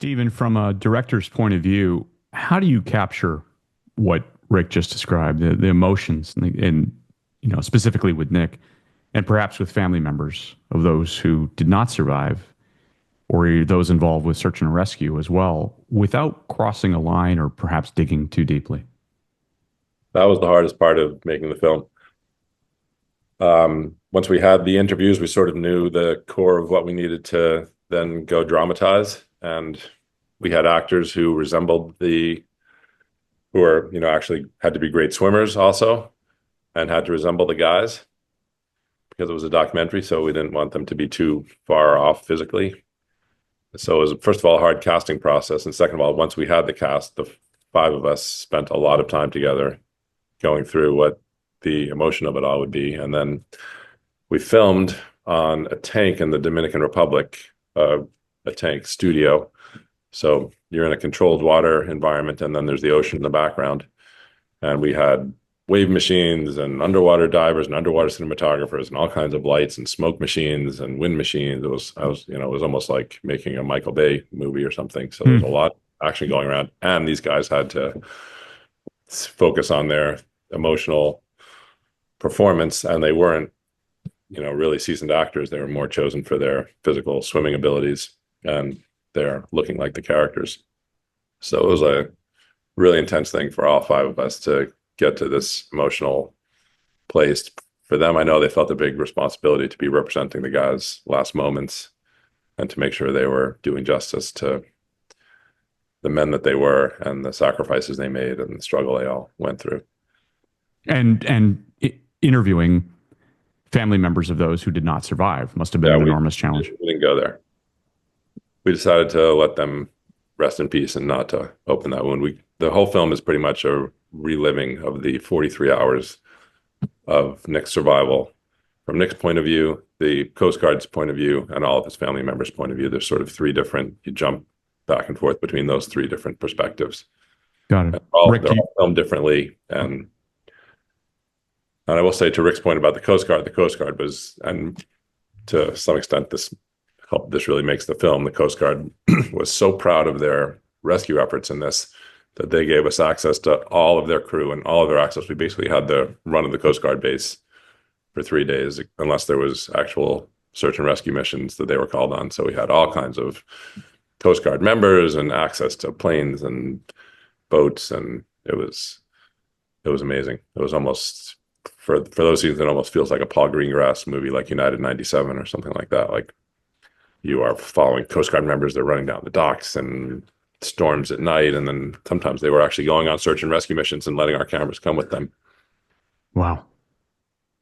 Stephen, from a director's point of view, how do you capture what Rick just described, the emotions, and specifically with Nick, and perhaps with family members of those who did not survive, or those involved with search and rescue as well, without crossing a line or perhaps digging too deeply? That was the hardest part of making the film. Once we had the interviews, we sort of knew the core of what we needed to then go dramatize. And we had actors who resembled who were, actually had to be great swimmers also and had to resemble the guys because it was a documentary. So we didn't want them to be too far off physically. So it was, first of all, a hard casting process. And second of all, once we had the cast, the five of us spent a lot of time together going through what the emotion of it all would be. And then we filmed on a tank in the Dominican Republic, a tank studio. So you're in a controlled water environment, and then there's the ocean in the background. And we had wave machines and underwater divers and underwater cinematographers and all kinds of lights and smoke machines and wind machines. It was almost like making a Michael Bay movie or something. So there's a lot of action going around, and these guys had to focus on their emotional performance, and they weren't, really seasoned actors. They were more chosen for their physical swimming abilities, and they're looking like the characters. So it was a really intense thing for all five of us to get to this emotional place. For them, I know they felt a big responsibility to be representing the guys' last moments and to make sure they were doing justice to the men that they were and the sacrifices they made and the struggle they all went through. And interviewing family members of those who did not survive must have been an enormous challenge. We didn't go there. We decided to let them rest in peace and not to open that wound. The whole film is pretty much a reliving of the 43 hours of Nick's survival from Nick's point of view, the Coast Guard's point of view, and all of his family members' point of view. There's sort of you jump back and forth between those three different perspectives. Got it. They're all filmed differently. And I will say, to Rick's point about the Coast Guard was, and to some extent, this really makes the film. The Coast Guard was so proud of their rescue efforts in this that they gave us access to all of their crew and all of their access. We basically had the run of the Coast Guard base for 3 days, unless there was actual search and rescue missions that they were called on. So we had all kinds of Coast Guard members and access to planes and boats, and it was amazing. It was almost, for those seasons, it almost feels like a Paul Greengrass movie, like United 97 or something like that. Like, you are following Coast Guard members, they're running down the docks and storms at night, and then sometimes they were actually going on search and rescue missions and letting our cameras come with them. Wow.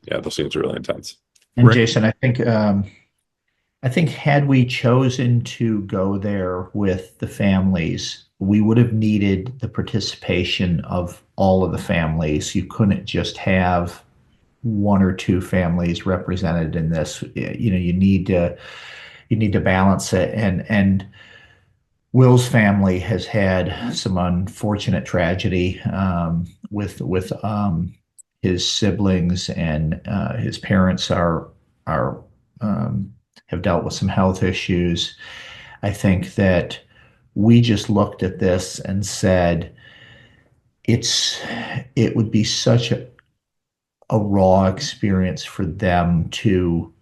Yeah, those scenes are really intense. And Rick? Jason, I think had we chosen to go there with the families, we would have needed the participation of all of the families. You couldn't just have one or two families represented in this. You need to balance it. And Will's family has had some unfortunate tragedy with his siblings, and his parents have dealt with some health issues. I think that we just looked at this and said, it would be such a raw experience for them to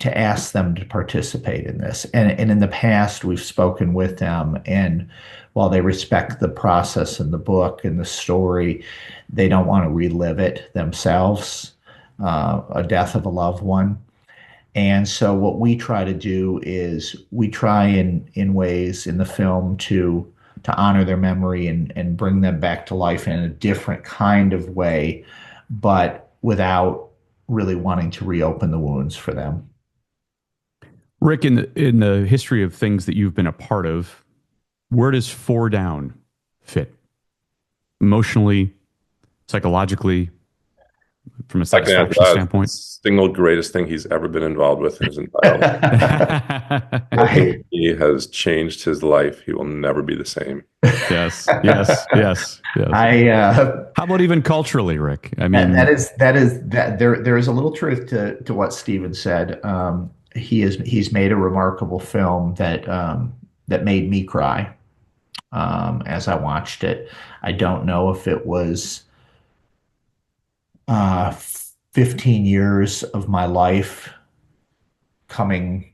ask them to participate in this. And in the past, we've spoken with them, and while they respect the process and the book and the story, they don't want to relive it themselves, a death of a loved one. And so what we try to do is we try in ways in the film to honor their memory and bring them back to life in a different kind of way, but without really wanting to reopen the wounds for them. Rick, in the history of things that you've been a part of, where does Four Down fit? Emotionally, psychologically, from a satisfaction standpoint? Single greatest thing he's ever been involved with in his entire life. He has changed his life. He will never be the same. Yes. How about even culturally, Rick? I mean, that is there is a little truth to what Stephen said. he's made a remarkable film that made me cry as I watched it. I don't know if it was uh, 15 years of my life coming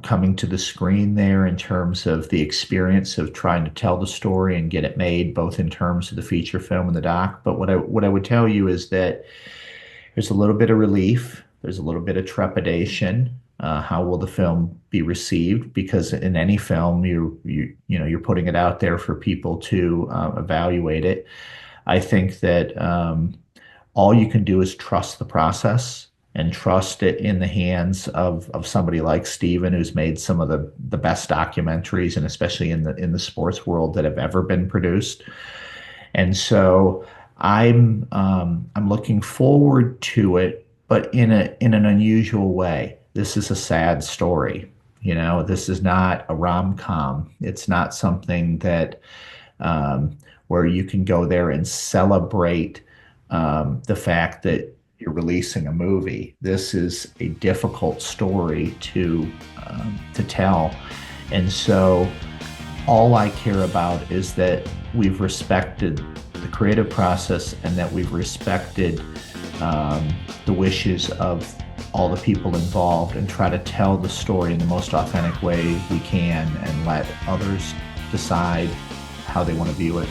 coming to the screen there in terms of the experience of trying to tell the story and get it made, both in terms of the feature film and the doc. But what I would tell you is that there's a little bit of relief, there's a little bit of trepidation. How will the film be received? Because in any film, you're putting it out there for people to evaluate it. I think that all you can do is trust the process and trust it in the hands of somebody like Steven, who's made some of the best documentaries, and especially in the sports world, that have ever been produced. And so I'm looking forward to it, but in an unusual way. This is a sad story. This is not a rom-com. It's not something that where you can go there and celebrate the fact that you're releasing a movie. This is a difficult story to tell, and so all I care about is that we've respected the creative process and that we've respected the wishes of all the people involved, and try to tell the story in the most authentic way we can and let others decide how they want to view it.